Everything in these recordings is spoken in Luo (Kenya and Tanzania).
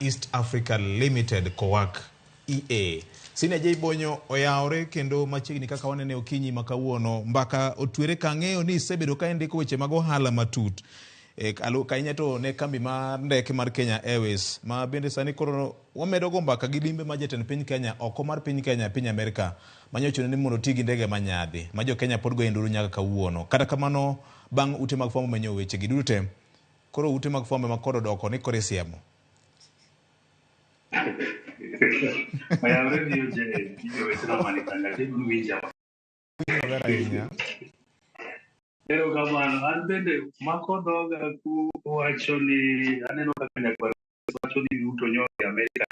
East Africa Limited Coac EA. Sine jay bonyo oyaore kendo machiegni kaka wanene okinyi makawuono mbaka otwere kang'eyo ni sebedo ka ndiko weche mag ohala matut. Kainya to ne kambi mar ndeke mar Kenya Airways ma bende sani koro wamedo go mbaka gi limbe ma jatend piny Kenya oko mar piny Kenya piny Amerika manyocho ni mondo tigi ndege manyadhi ma jo Kenya pod go enduru nyaka kawuono. Kata kamano bang' ute mag fwambo menyo weche gidute koro ute mag fwambo makoro doko ni kore siemo. Maya radio je hiyo wetana manikanga tebu winja. Pero kamano an bende mako dhoga ku wacho ni aneno kaka nyakwar wacho ni yuto nyori Amerika.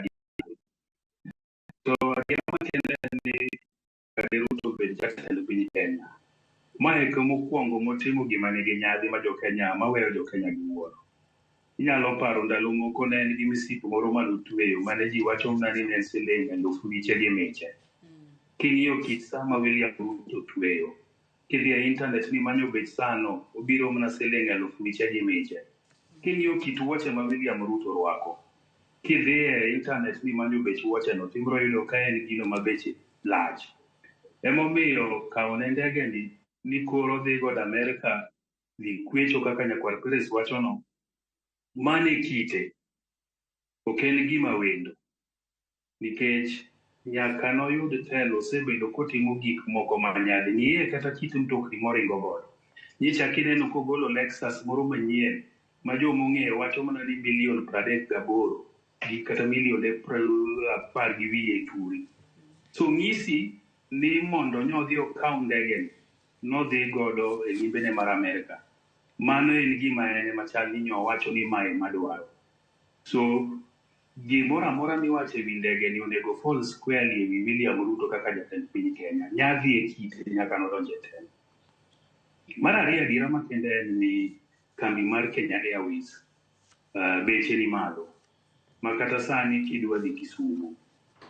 To yama kende ni Ruto be jatelo piny Kenya. Mae komo kuongo motimo gima nigi nyadhi ma jo Kenya maweyo jo Kenya gi wuoro. Inyalo paro ndalo moko ne en gi misipo moro manotweyo mane ji wacho ni ne siling 1,000 King'iyo kit sama William Ruto tweyo kidhi e internet ni manyo bech sano obiro mana siling 1,000. King'iyo kit wuoche ma William Ruto rwako kidhi e internet ni manyo bech wuoche no timbro yudo ka en gino ma beche lach. Emomiyo kaone ndege ni koro dhi god Amerika dhi kwecho kaka nyakwar Pires wacho no mane kite ok en gima wendo nikech nyaka noyud telo osebedo kotimo gik moko manyadhi niye kata kit mtokni moringo godo. Nyicha kineno kogolo Lexus moro manyien ma joma ong'eyo wacho mana ni bilion 38 gi kata milion 10 gi wiye turi. So ng'isi ni mondo nyodhi okaw ndege nodhi godo e limbene mar Amerika. Mano en gima ene machal ni nyo wacho ni mae madwaro. So gimora mora miwache wi ndege ni onego fall squarely wi William Ruto kaka jatend piny Kenya. Nyadhi e kite nyaka nodonje telo. Mar ariyo adiera makende en ni kambi mar Kenya Airways beche ni malo. Makata sani kidwa dhi Kisumu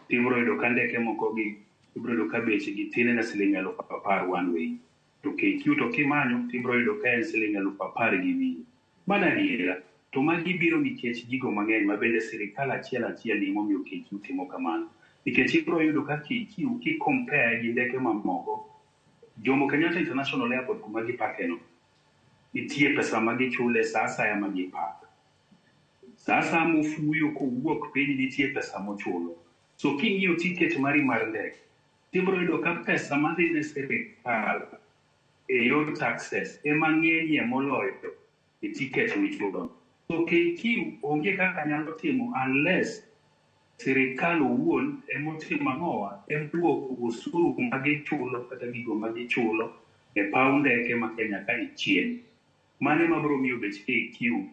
tibro yudo ka ndeke moko gi ibro yudo ka beche gi tin na siling 10,000 one way. To KQ to kimanyo tibro yudo ka en siling 10,000 gi wiye. Mana adiera to magi biro nikech gigo mang'eny ma bende sirikal achiel ni momiyo KQ timo kamano. Nikech ibro yudo ka KQ ki compare gi ndeke mamoko Jomo Kenyatta International Airport kuma gipakeno nitie pesa ma gichule sa asaya ma gipak. Sa asaya mofuyo kowuok piny nitie pesa mochulo. So king'iyo ticket mari mar ndege tibro yudo ka pesa madhi ne sirikal e yor taxes ema ng'enyie moloyo e ticket michulo. So KQ onge kaka nyalo timo unless sirikal owuon emotimo ang'owa duoko osuru magichulo kata gigo magichulo e paw ndeke ma Kenya ka ichien. Mane mabro miyo bech KQ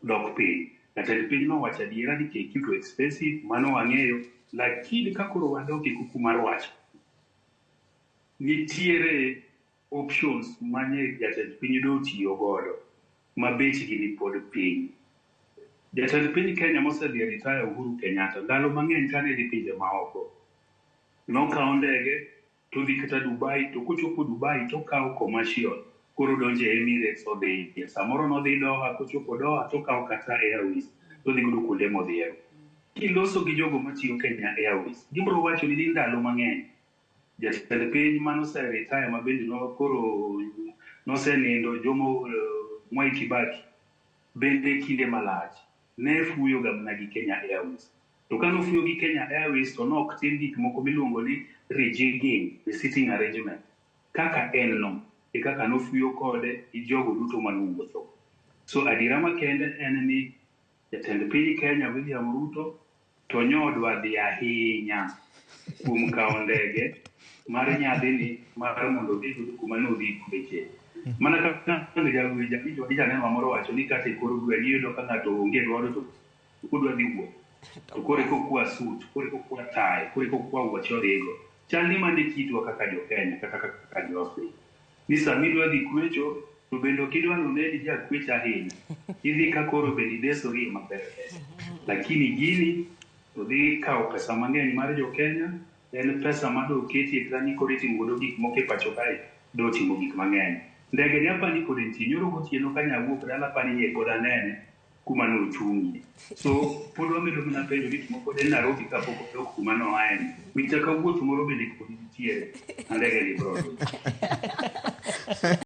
dok piny. Jatend piny nowacho adiera ni KQ to expensive, mano wang'eyo, lakini ka koro wadok e kuku mar wach nitiere options manye jatend piny do tiyo godo ma bechgi ni pod piny. Jatend piny Kenya mosedhi retire Uhuru Kenyatta ndalo mang'eny kane dhi pinje maoko nokawo ndege to dhi kata Dubai, to kochopo Dubai to kawo commercial koro donje Emirates odhi. Samoro nodhi Doha, kochopo Doha to kawo Qatar Airways to dhi godo kuonde modhiero. Kiloso gi jogo matiyo Kenya Airways gibro wacho ni ndalo mang'eny jatend piny manose retire ma bende koro nosenindo Jomo Mwai Kibaki bende kinde malach ne fuyo ga mana gi Kenya Airways. To kano fuyo gi Kenya Airways to nok tim gik moko miluongo ni rejigging the sitting arrangement kaka en no e kaka no fuyo kode i jogo duto manuwuotho. So adiera makende en ni jatend piny Kenya William Ruto to nyodwa dhi ahinya kuom kawo ndege mar nyadhi ni mar mondo dhi kuma nodhi beche. Mana kaka janeno moro wacho ni kata koro dwe yudo ka ng'ato onge godo to kodwa dhi wuoth to kore kokwa suit, kore kokwa tie, kore kokwa wuoche origo. Chal ni mane kitwa kaka jo Kenya kaka jo Afrika. Ni sami dwa dhi kwecho to bendo kidwa noneni ja kwecho ahinya. Idhi ka koro bendi desori maber. Lakini gini to dhi kawo pesa mang'eny mar jo Kenya, en pesa ma do keti e kani koro itimo godo gik moko e pacho kae do timo gik mang'eny. Ndege ni apani kod nti nyoro gotieno ka nyawuok dala pani ye kod anene kuma ne ochungi. So pod wamedo mana penjo gik moko de Nairobi kapok odok kuma no aen. Wicha kawuoth moro bende pod nitiere. Andege ni bro.